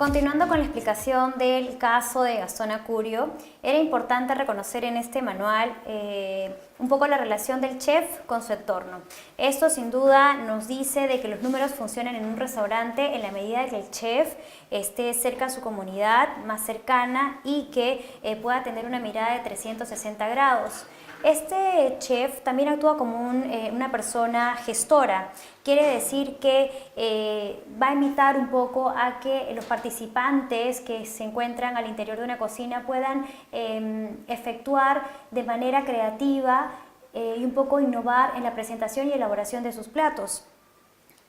Continuando con la explicación del caso de Gastón Acurio, era importante reconocer en este manual un poco la relación del chef con su entorno. Esto sin duda nos dice de que los números funcionan en un restaurante en la medida que el chef esté cerca a su comunidad, más cercana y que pueda tener una mirada de 360 grados. Este chef también actúa como una persona gestora, quiere decir que va a imitar un poco a que los participantes que se encuentran al interior de una cocina puedan efectuar de manera creativa y un poco innovar en la presentación y elaboración de sus platos.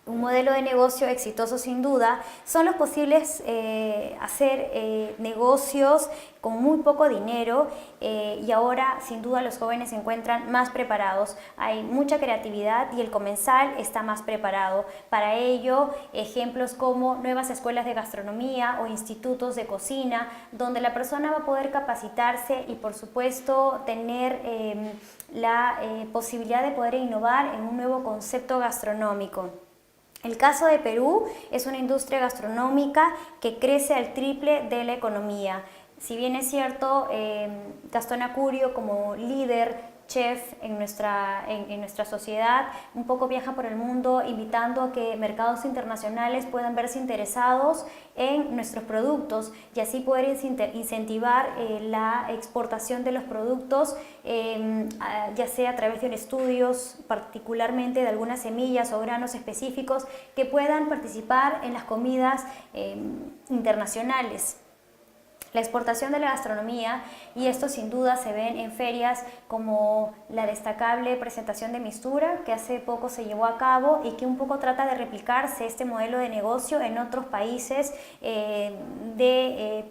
Un modelo de negocio exitoso sin duda son los posibles hacer negocios con muy poco dinero y ahora sin duda los jóvenes se encuentran más preparados. Hay mucha creatividad y el comensal está más preparado. Para ello, ejemplos como nuevas escuelas de gastronomía o institutos de cocina donde la persona va a poder capacitarse y por supuesto tener la posibilidad de poder innovar en un nuevo concepto gastronómico. El caso de Perú es una industria gastronómica que crece al triple de la economía. Si bien es cierto, Gastón Acurio como líder, chef en nuestra sociedad, un poco viaja por el mundo invitando a que mercados internacionales puedan verse interesados en nuestros productos y así poder incentivar la exportación de los productos, ya sea a través de estudios, particularmente de algunas semillas o granos específicos que puedan participar en las comidas internacionales. La exportación de la gastronomía, y esto sin duda se ven en ferias como la destacable presentación de Mistura, que hace poco se llevó a cabo y que un poco trata de replicarse este modelo de negocio en otros países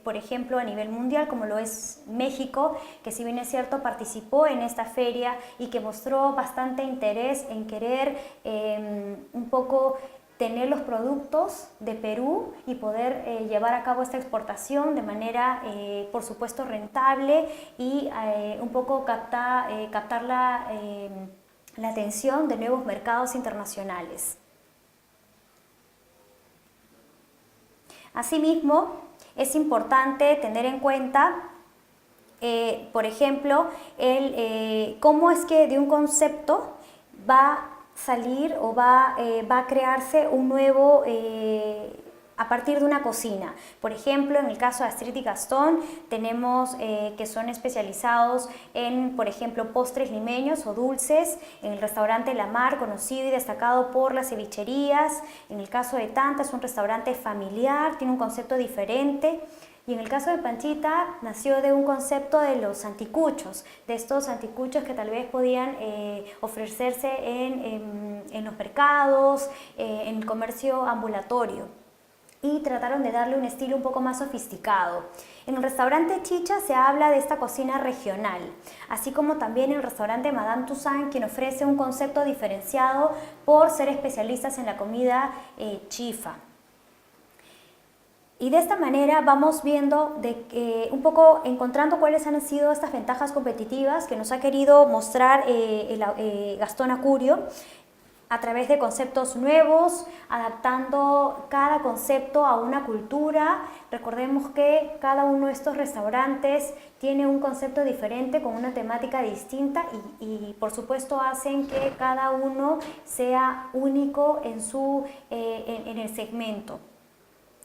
por ejemplo, a nivel mundial, como lo es México, que si bien es cierto participó en esta feria y que mostró bastante interés en querer un poco tener los productos de Perú y poder llevar a cabo esta exportación de manera, por supuesto, rentable y un poco captar la atención de nuevos mercados internacionales. Asimismo, es importante tener en cuenta por ejemplo, cómo es que de un concepto va salir o va a crearse un nuevo a partir de una cocina. Por ejemplo, en el caso de Astrid y Gastón, tenemos que son especializados en, por ejemplo, postres limeños o dulces, en el restaurante La Mar, conocido y destacado por las cevicherías. En el caso de Tanta, es un restaurante familiar, tiene un concepto diferente. Y en el caso de Panchita, nació de un concepto de los anticuchos, de estos anticuchos que tal vez podían ofrecerse en los mercados, en el comercio ambulatorio. Y trataron de darle un estilo un poco más sofisticado. En el restaurante Chicha se habla de esta cocina regional, así como también en el restaurante Madame Toussaint, quien ofrece un concepto diferenciado por ser especialistas en la comida chifa. Y de esta manera vamos viendo un poco encontrando cuáles han sido estas ventajas competitivas que nos ha querido mostrar Gastón Acurio a través de conceptos nuevos, adaptando cada concepto a una cultura. Recordemos que cada uno de estos restaurantes tiene un concepto diferente con una temática distinta y por supuesto hacen que cada uno sea único en el segmento.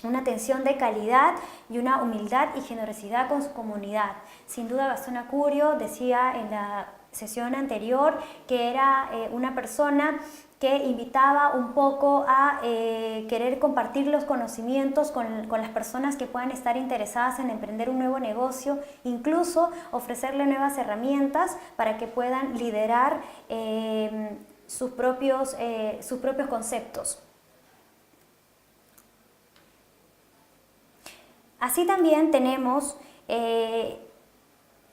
Una atención de calidad y una humildad y generosidad con su comunidad. Sin duda Gastón Acurio decía en la sesión anterior que era una persona que invitaba un poco a querer compartir los conocimientos con las personas que puedan estar interesadas en emprender un nuevo negocio, incluso ofrecerle nuevas herramientas para que puedan liderar sus propios conceptos. Así también tenemos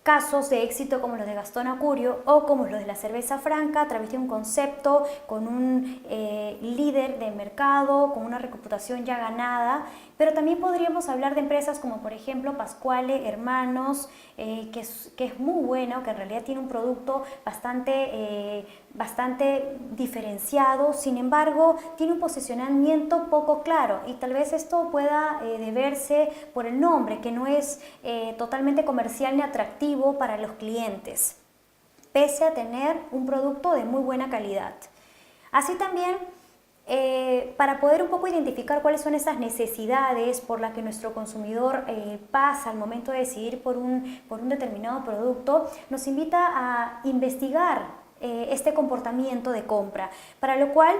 casos de éxito como los de Gastón Acurio o como los de la cerveza franca a través de un concepto, con un líder de mercado, con una reputación ya ganada, pero también podríamos hablar de empresas como por ejemplo Pascuale Hermanos, que es muy bueno, que en realidad tiene un producto bastante diferenciado, sin embargo tiene un posicionamiento poco claro y tal vez esto pueda deberse por el nombre, que no es totalmente comercial ni atractivo para los clientes, pese a tener un producto de muy buena calidad. Así también, para poder un poco identificar cuáles son esas necesidades por las que nuestro consumidor pasa al momento de decidir por un determinado producto, nos invita a investigar este comportamiento de compra, para lo cual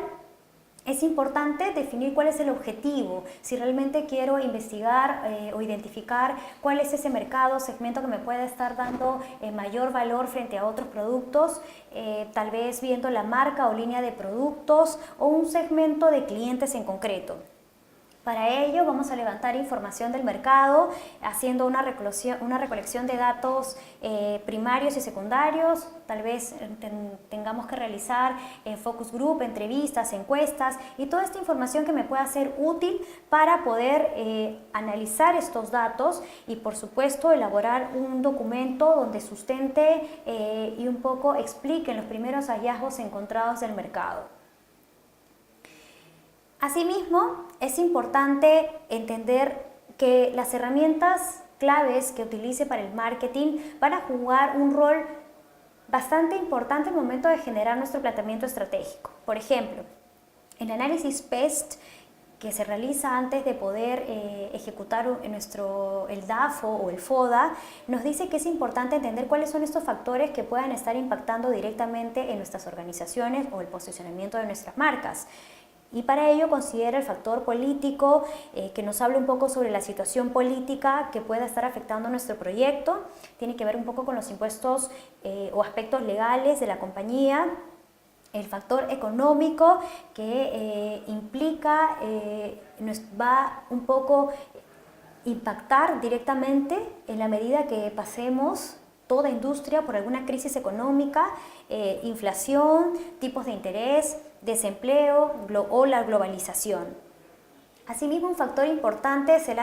es importante definir cuál es el objetivo, si realmente quiero investigar o identificar cuál es ese mercado o segmento que me pueda estar dando mayor valor frente a otros productos, tal vez viendo la marca o línea de productos o un segmento de clientes en concreto. Para ello vamos a levantar información del mercado haciendo una recolección de datos primarios y secundarios, tal vez tengamos que realizar focus group, entrevistas, encuestas y toda esta información que me pueda ser útil para poder analizar estos datos y por supuesto elaborar un documento donde sustente y un poco explique los primeros hallazgos encontrados del mercado. Asimismo, es importante entender que las herramientas claves que utilice para el marketing van a jugar un rol bastante importante al momento de generar nuestro planteamiento estratégico. Por ejemplo, el análisis PEST que se realiza antes de poder ejecutar el DAFO o el FODA, nos dice que es importante entender cuáles son estos factores que puedan estar impactando directamente en nuestras organizaciones o el posicionamiento de nuestras marcas. Y para ello considera el factor político, que nos habla un poco sobre la situación política que pueda estar afectando nuestro proyecto. Tiene que ver un poco con los impuestos o aspectos legales de la compañía. El factor económico que implica, nos va un poco impactar directamente en la medida que pasemos toda industria por alguna crisis económica, inflación, tipos de interés, desempleo o la globalización. Asimismo, un factor importante es el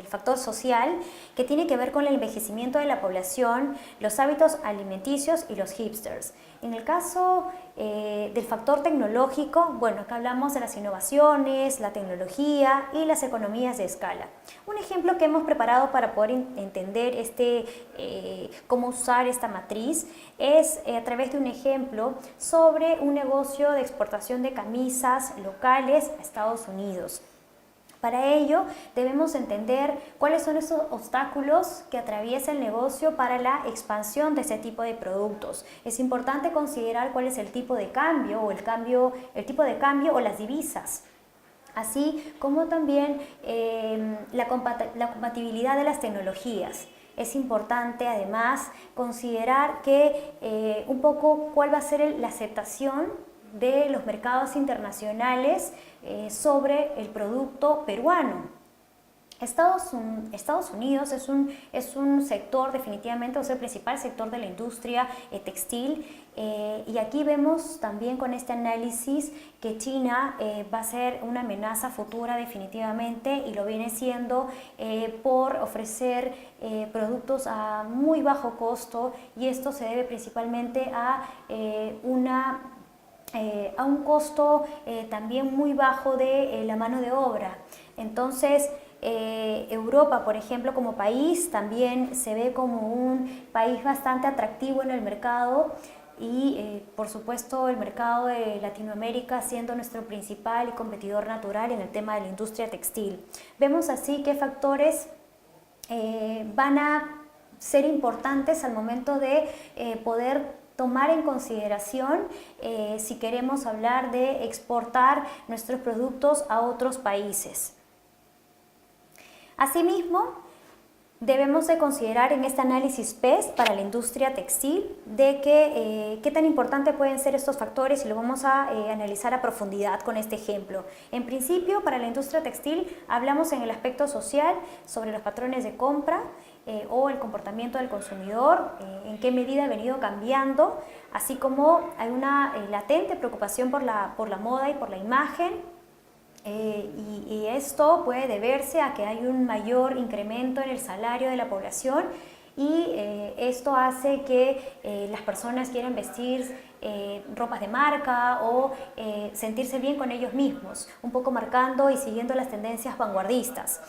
factor social, que tiene que ver con el envejecimiento de la población, los hábitos alimenticios y los hipsters. En el caso del factor tecnológico, bueno, acá hablamos de las innovaciones, la tecnología y las economías de escala. Un ejemplo que hemos preparado para poder entender cómo usar esta matriz es a través de un ejemplo sobre un negocio de exportación de camisas locales a Estados Unidos. Para ello, debemos entender cuáles son esos obstáculos que atraviesa el negocio para la expansión de ese tipo de productos. Es importante considerar cuál es el tipo de cambio o el tipo de cambio o las divisas, así como también la compatibilidad de las tecnologías. Es importante además considerar que un poco cuál va a ser la aceptación de los mercados internacionales sobre el producto peruano. Estados Unidos es un sector definitivamente, es el principal sector de la industria textil, y aquí vemos también con este análisis que China va a ser una amenaza futura definitivamente, y lo viene siendo por ofrecer productos a muy bajo costo, y esto se debe principalmente a un costo también muy bajo de la mano de obra. Entonces, Europa, por ejemplo, como país, también se ve como un país bastante atractivo en el mercado, y por supuesto el mercado de Latinoamérica siendo nuestro principal y competidor natural en el tema de la industria textil. Vemos así qué factores van a ser importantes al momento de poder tomar en consideración si queremos hablar de exportar nuestros productos a otros países. Asimismo, debemos de considerar en este análisis PEST para la industria textil de qué tan importante pueden ser estos factores, y lo vamos a analizar a profundidad con este ejemplo. En principio, para la industria textil hablamos en el aspecto social sobre los patrones de compra, o el comportamiento del consumidor, en qué medida ha venido cambiando, así como hay una latente preocupación por la moda y por la imagen, y esto puede deberse a que hay un mayor incremento en el salario de la población y esto hace que las personas quieran vestir ropas de marca o sentirse bien con ellos mismos, un poco marcando y siguiendo las tendencias vanguardistas.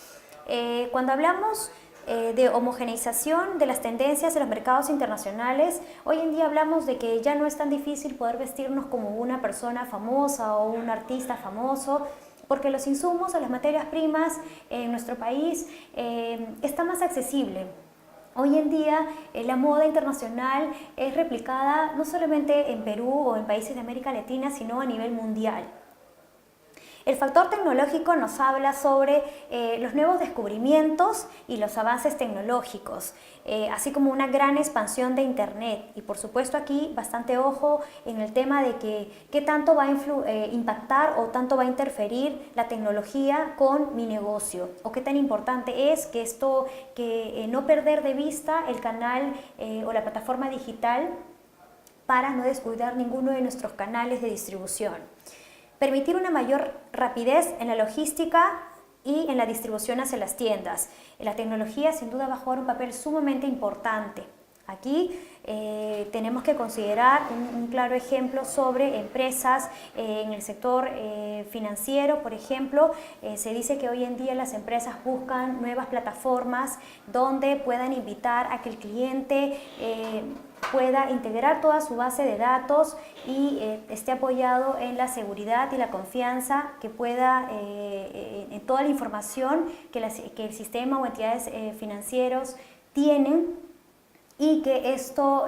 Cuando hablamos de homogeneización de las tendencias de los mercados internacionales, hoy en día hablamos de que ya no es tan difícil poder vestirnos como una persona famosa o un artista famoso, porque los insumos o las materias primas en nuestro país está más accesible. Hoy en día la moda internacional es replicada no solamente en Perú o en países de América Latina, sino a nivel mundial. El factor tecnológico nos habla sobre los nuevos descubrimientos y los avances tecnológicos, así como una gran expansión de Internet. Y por supuesto aquí bastante ojo en el tema de qué tanto va a impactar o tanto va a interferir la tecnología con mi negocio, o qué tan importante es que no perder de vista el canal o la plataforma digital para no descuidar ninguno de nuestros canales de distribución. Permitir una mayor rapidez en la logística y en la distribución hacia las tiendas. La tecnología sin duda va a jugar un papel sumamente importante. Aquí tenemos que considerar un claro ejemplo sobre empresas en el sector financiero, por ejemplo. Se dice que hoy en día las empresas buscan nuevas plataformas donde puedan invitar a que el cliente pueda integrar toda su base de datos y esté apoyado en la seguridad y la confianza que pueda en toda la información que el sistema o entidades financieros tienen, y que esto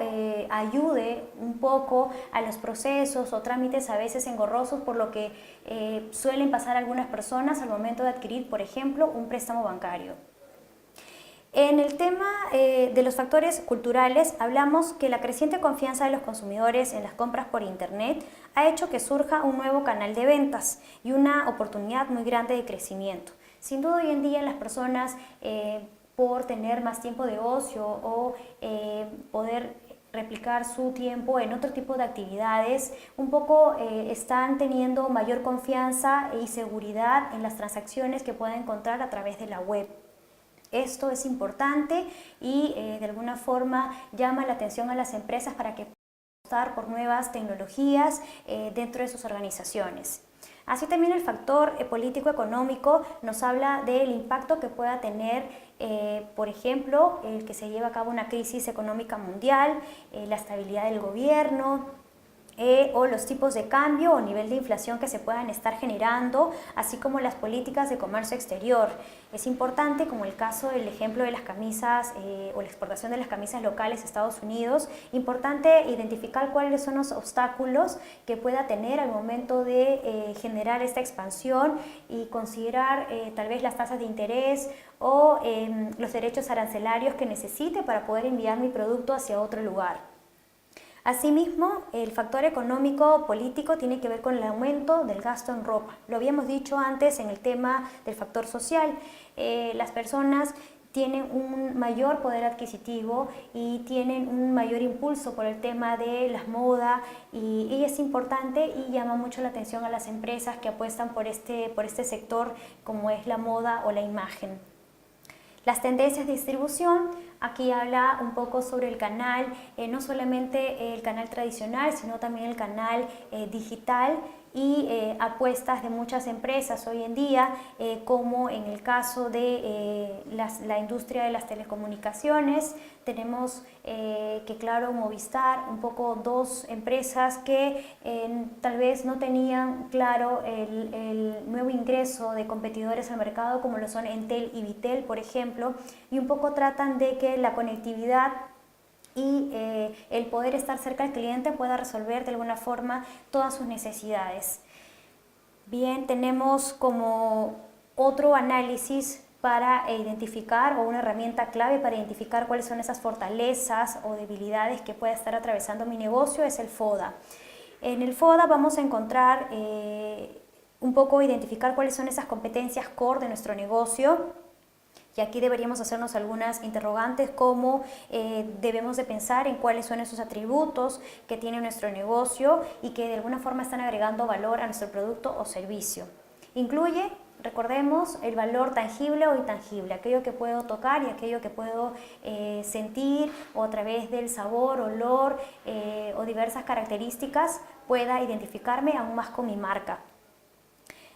ayude un poco a los procesos o trámites a veces engorrosos por lo que suelen pasar algunas personas al momento de adquirir, por ejemplo, un préstamo bancario. En el tema de los factores culturales, hablamos que la creciente confianza de los consumidores en las compras por Internet ha hecho que surja un nuevo canal de ventas y una oportunidad muy grande de crecimiento. Sin duda hoy en día las personas por tener más tiempo de ocio o poder replicar su tiempo en otro tipo de actividades, un poco están teniendo mayor confianza y seguridad en las transacciones que pueden encontrar a través de la web. Esto es importante y de alguna forma llama la atención a las empresas para que puedan apostar por nuevas tecnologías dentro de sus organizaciones. Así también el factor político-económico nos habla del impacto que pueda tener, por ejemplo, el que se lleve a cabo una crisis económica mundial, la estabilidad del gobierno, o los tipos de cambio o nivel de inflación que se puedan estar generando, así como las políticas de comercio exterior. Es importante, como el caso del ejemplo de las camisas o la exportación de las camisas locales a Estados Unidos, importante identificar cuáles son los obstáculos que pueda tener al momento de generar esta expansión y considerar tal vez las tasas de interés o los derechos arancelarios que necesite para poder enviar mi producto hacia otro lugar. Asimismo, el factor económico-político tiene que ver con el aumento del gasto en ropa. Lo habíamos dicho antes en el tema del factor social. Las personas tienen un mayor poder adquisitivo y tienen un mayor impulso por el tema de la moda y es importante y llama mucho la atención a las empresas que apuestan por este sector como es la moda o la imagen. Las tendencias de distribución, aquí habla un poco sobre el canal, no solamente el canal tradicional, sino también el canal digital y apuestas de muchas empresas hoy en día, como en el caso de la industria de las telecomunicaciones. Tenemos que, claro, Movistar, un poco dos empresas que tal vez no tenían claro el nuevo ingreso de competidores al mercado, como lo son Entel y Vitel, por ejemplo, y un poco tratan de que la conectividad y el poder estar cerca del cliente pueda resolver de alguna forma todas sus necesidades. Bien, tenemos como otro análisis para identificar, o una herramienta clave para identificar cuáles son esas fortalezas o debilidades que pueda estar atravesando mi negocio, es el FODA. En el FODA vamos a encontrar un poco identificar cuáles son esas competencias core de nuestro negocio. Y aquí deberíamos hacernos algunas interrogantes como debemos de pensar en cuáles son esos atributos que tiene nuestro negocio y que de alguna forma están agregando valor a nuestro producto o servicio. Incluye, recordemos, el valor tangible o intangible, aquello que puedo tocar y aquello que puedo sentir o a través del sabor, olor o diversas características pueda identificarme aún más con mi marca.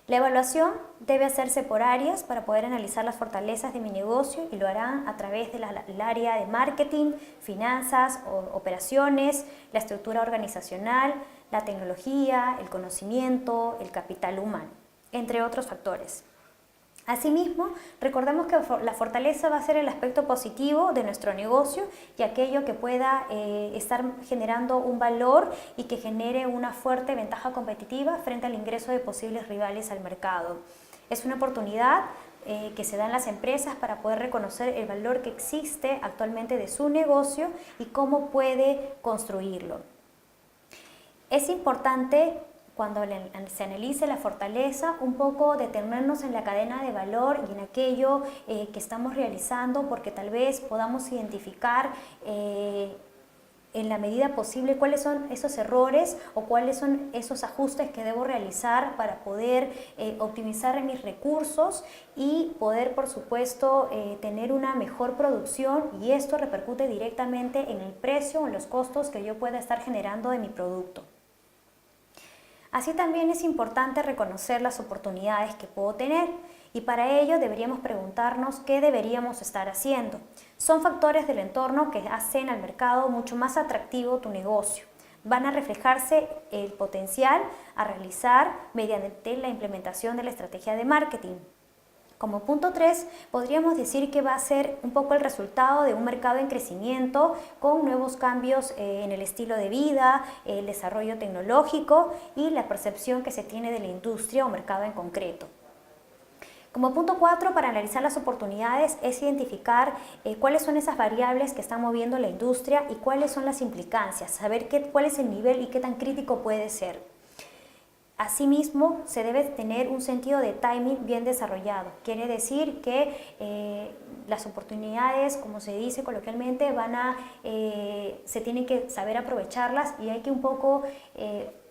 La evaluación debe hacerse por áreas para poder analizar las fortalezas de mi negocio y lo harán a través del área de marketing, finanzas, operaciones, la estructura organizacional, la tecnología, el conocimiento, el capital humano, entre otros factores. Asimismo, recordemos que la fortaleza va a ser el aspecto positivo de nuestro negocio y aquello que pueda estar generando un valor y que genere una fuerte ventaja competitiva frente al ingreso de posibles rivales al mercado. Es una oportunidad que se da en las empresas para poder reconocer el valor que existe actualmente de su negocio y cómo puede construirlo. Es importante, cuando se analice la fortaleza, un poco detenernos en la cadena de valor y en aquello que estamos realizando, porque tal vez podamos identificar en la medida posible cuáles son esos errores o cuáles son esos ajustes que debo realizar para poder optimizar mis recursos y poder, por supuesto, tener una mejor producción, y esto repercute directamente en el precio o en los costos que yo pueda estar generando de mi producto. Así también es importante reconocer las oportunidades que puedo tener y para ello deberíamos preguntarnos qué deberíamos estar haciendo. Son factores del entorno que hacen al mercado mucho más atractivo tu negocio. Van a reflejarse el potencial a realizar mediante la implementación de la estrategia de marketing. Como punto 3, podríamos decir que va a ser un poco el resultado de un mercado en crecimiento con nuevos cambios en el estilo de vida, el desarrollo tecnológico y la percepción que se tiene de la industria o mercado en concreto. Como punto 4, para analizar las oportunidades es identificar cuáles son esas variables que están moviendo la industria y cuáles son las implicancias, saber cuál es el nivel y qué tan crítico puede ser. Asimismo, se debe tener un sentido de timing bien desarrollado. Quiere decir que las oportunidades, como se dice coloquialmente, se tienen que saber aprovecharlas y hay que un poco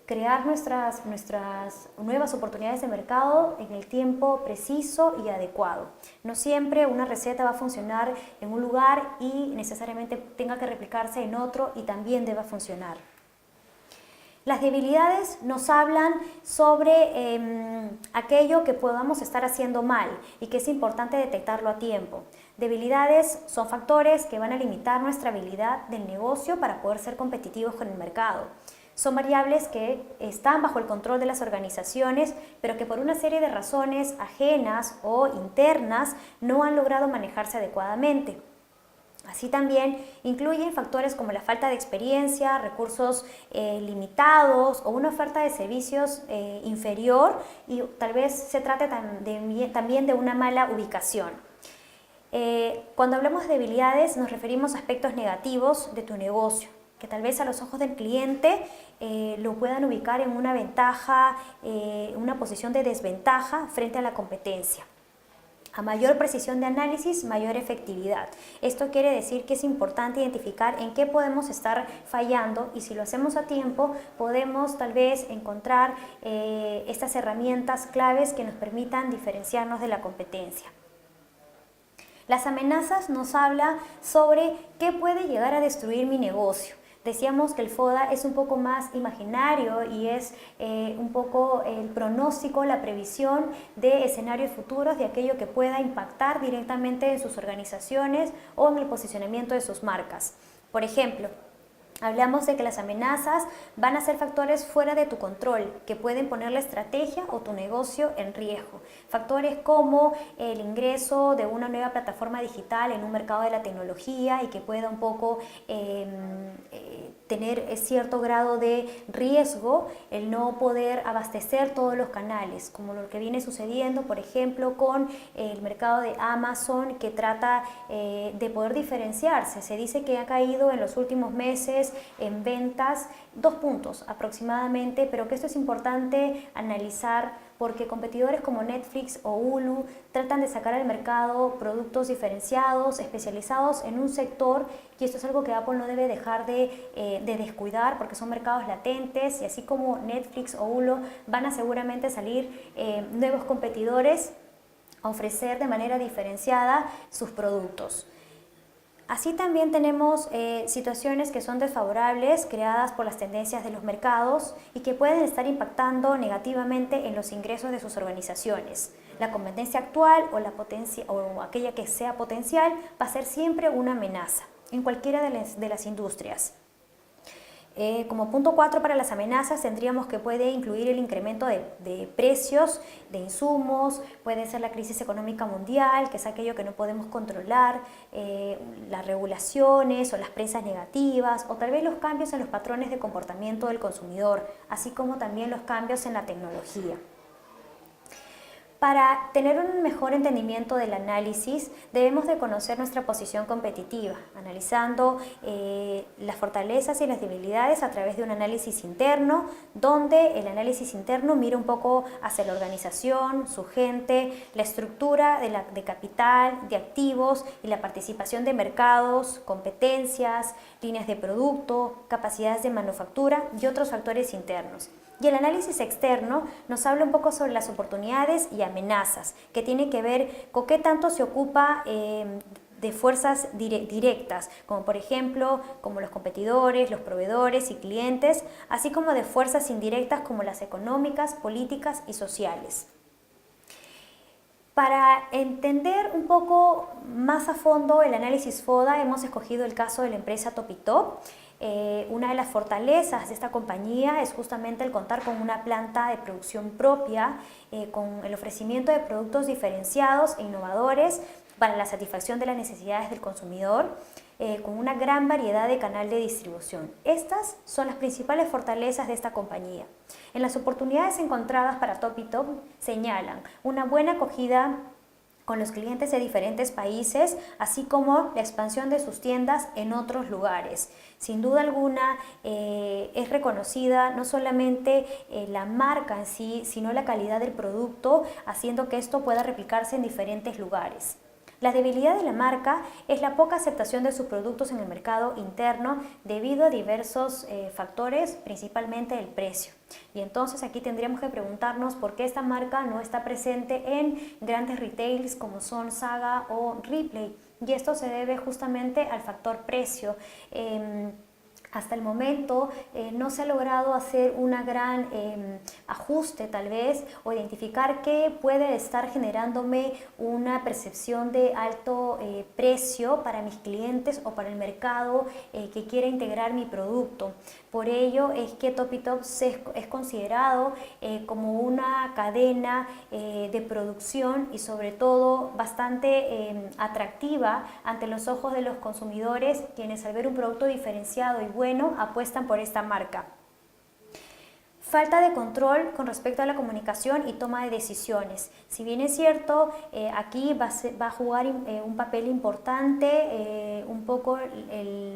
crear nuestras nuevas oportunidades de mercado en el tiempo preciso y adecuado. No siempre una receta va a funcionar en un lugar y necesariamente tenga que replicarse en otro y también deba funcionar. Las debilidades nos hablan sobre aquello que podamos estar haciendo mal y que es importante detectarlo a tiempo. Debilidades son factores que van a limitar nuestra habilidad del negocio para poder ser competitivos con el mercado. Son variables que están bajo el control de las organizaciones, pero que por una serie de razones ajenas o internas no han logrado manejarse adecuadamente. Así también incluyen factores como la falta de experiencia, recursos limitados o una oferta de servicios inferior y tal vez se trate también de una mala ubicación. Cuando hablamos de debilidades nos referimos a aspectos negativos de tu negocio, que tal vez a los ojos del cliente lo puedan ubicar en una ventaja, una posición de desventaja frente a la competencia. A mayor precisión de análisis, mayor efectividad. Esto quiere decir que es importante identificar en qué podemos estar fallando y si lo hacemos a tiempo podemos tal vez encontrar estas herramientas claves que nos permitan diferenciarnos de la competencia. Las amenazas nos hablan sobre qué puede llegar a destruir mi negocio. Decíamos que el FODA es un poco más imaginario y es un poco el pronóstico, la previsión de escenarios futuros de aquello que pueda impactar directamente en sus organizaciones o en el posicionamiento de sus marcas. Por ejemplo, hablamos de que las amenazas van a ser factores fuera de tu control, que pueden poner la estrategia o tu negocio en riesgo. Factores como el ingreso de una nueva plataforma digital en un mercado de la tecnología y que pueda un poco tener cierto grado de riesgo el no poder abastecer todos los canales, como lo que viene sucediendo, por ejemplo, con el mercado de Amazon, que trata de poder diferenciarse. Se dice que ha caído en los últimos meses en ventas 2 puntos aproximadamente, pero que esto es importante analizar porque competidores como Netflix o Hulu tratan de sacar al mercado productos diferenciados, especializados en un sector, y esto es algo que Apple no debe dejar de descuidar porque son mercados latentes, y así como Netflix o Hulu van a seguramente salir nuevos competidores a ofrecer de manera diferenciada sus productos. Así también tenemos situaciones que son desfavorables creadas por las tendencias de los mercados y que pueden estar impactando negativamente en los ingresos de sus organizaciones. La competencia actual o aquella que sea potencial va a ser siempre una amenaza en cualquiera de las industrias. Como punto 4 para las amenazas tendríamos que puede incluir el incremento de precios de insumos, puede ser la crisis económica mundial, que es aquello que no podemos controlar, las regulaciones o las prensas negativas, o tal vez los cambios en los patrones de comportamiento del consumidor, así como también los cambios en la tecnología. Para tener un mejor entendimiento del análisis, debemos de conocer nuestra posición competitiva, analizando las fortalezas y las debilidades a través de un análisis interno, donde el análisis interno mira un poco hacia la organización, su gente, la estructura de capital, de activos y la participación de mercados, competencias, líneas de producto, capacidades de manufactura y otros factores internos. Y el análisis externo nos habla un poco sobre las oportunidades y amenazas, que tiene que ver con qué tanto se ocupa de fuerzas directas, como por ejemplo, como los competidores, los proveedores y clientes, así como de fuerzas indirectas como las económicas, políticas y sociales. Para entender un poco más a fondo el análisis FODA, hemos escogido el caso de la empresa Topitop. Una de las fortalezas de esta compañía es justamente el contar con una planta de producción propia, con el ofrecimiento de productos diferenciados e innovadores para la satisfacción de las necesidades del consumidor, con una gran variedad de canal de distribución. Estas son las principales fortalezas de esta compañía. En las oportunidades encontradas para Topitop señalan una buena acogida con los clientes de diferentes países, así como la expansión de sus tiendas en otros lugares. Sin duda alguna es reconocida no solamente la marca en sí, sino la calidad del producto, haciendo que esto pueda replicarse en diferentes lugares. La debilidad de la marca es la poca aceptación de sus productos en el mercado interno debido a diversos factores, principalmente el precio. Y entonces aquí tendríamos que preguntarnos por qué esta marca no está presente en grandes retails como son Saga o Ripley. Y esto se debe justamente al factor precio. Hasta el momento no se ha logrado hacer una gran ajuste tal vez o identificar qué puede estar generándome una percepción de alto precio para mis clientes o para el mercado que quiera integrar mi producto. Por ello es que Topitop es considerado como una cadena de producción y sobre todo bastante atractiva ante los ojos de los consumidores, quienes al ver un producto diferenciado y bueno apuestan por esta marca. Falta de control con respecto a la comunicación y toma de decisiones. Si bien es cierto, aquí va a jugar un papel importante un poco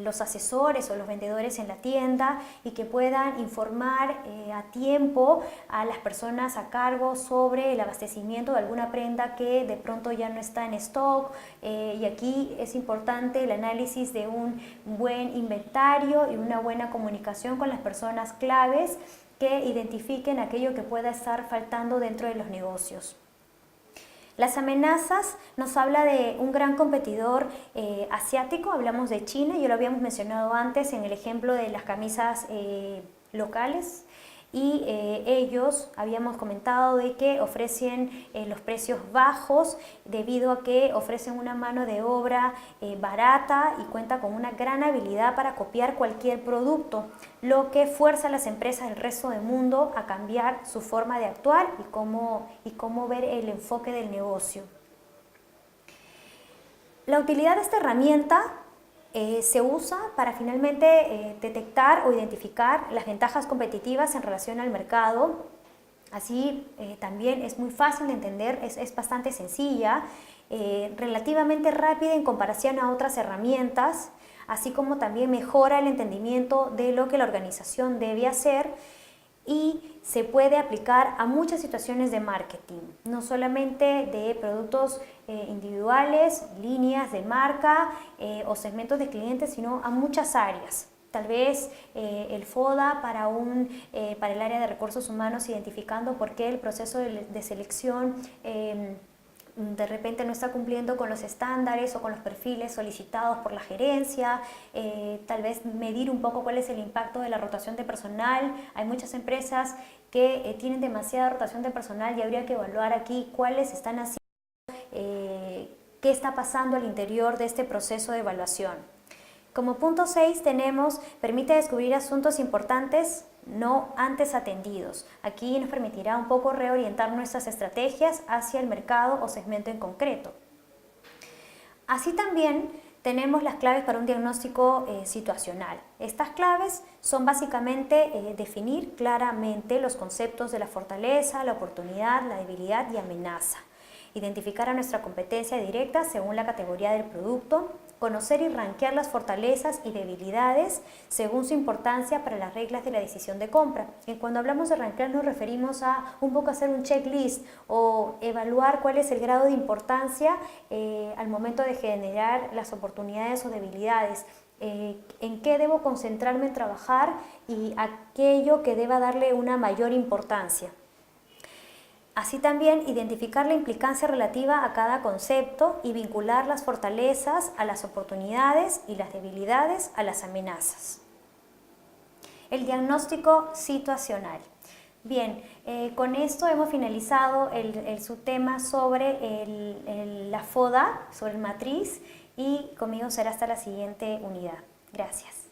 los asesores o los vendedores en la tienda y que puedan informar a tiempo a las personas a cargo sobre el abastecimiento de alguna prenda que de pronto ya no está en stock. Y aquí es importante el análisis de un buen inventario y una buena comunicación con las personas claves que identifiquen aquello que pueda estar faltando dentro de los negocios. Las amenazas nos habla de un gran competidor asiático, hablamos de China, ya lo habíamos mencionado antes en el ejemplo de las camisas locales. Y ellos habíamos comentado de que ofrecen los precios bajos debido a que ofrecen una mano de obra barata y cuenta con una gran habilidad para copiar cualquier producto, lo que fuerza a las empresas del resto del mundo a cambiar su forma de actuar y cómo ver el enfoque del negocio. La utilidad de esta herramienta se usa para finalmente detectar o identificar las ventajas competitivas en relación al mercado. Así también es muy fácil de entender, es bastante sencilla, relativamente rápida en comparación a otras herramientas. así como también mejora el entendimiento de lo que la organización debe hacer y se puede aplicar a muchas situaciones de marketing, no solamente de productos individuales, líneas de marca o segmentos de clientes, sino a muchas áreas. Tal vez el FODA para el área de recursos humanos, identificando por qué el proceso de selección de repente no está cumpliendo con los estándares o con los perfiles solicitados por la gerencia, tal vez medir un poco cuál es el impacto de la rotación de personal. Hay muchas empresas que tienen demasiada rotación de personal y habría que evaluar aquí cuáles están haciendo, qué está pasando al interior de este proceso de evaluación. Como punto 6 tenemos, permite descubrir asuntos importantes no antes atendidos. Aquí nos permitirá un poco reorientar nuestras estrategias hacia el mercado o segmento en concreto. Así también tenemos las claves para un diagnóstico situacional. Estas claves son básicamente definir claramente los conceptos de la fortaleza, la oportunidad, la debilidad y amenaza. Identificar a nuestra competencia directa según la categoría del producto, conocer y rankear las fortalezas y debilidades según su importancia para las reglas de la decisión de compra. Y cuando hablamos de rankear nos referimos a un poco hacer un checklist o evaluar cuál es el grado de importancia al momento de generar las oportunidades o debilidades. En qué debo concentrarme en trabajar y aquello que deba darle una mayor importancia. Así también identificar la implicancia relativa a cada concepto y vincular las fortalezas a las oportunidades y las debilidades a las amenazas. El diagnóstico situacional. Bien, con esto hemos finalizado el subtema sobre la FODA, sobre el matriz, y conmigo será hasta la siguiente unidad. Gracias.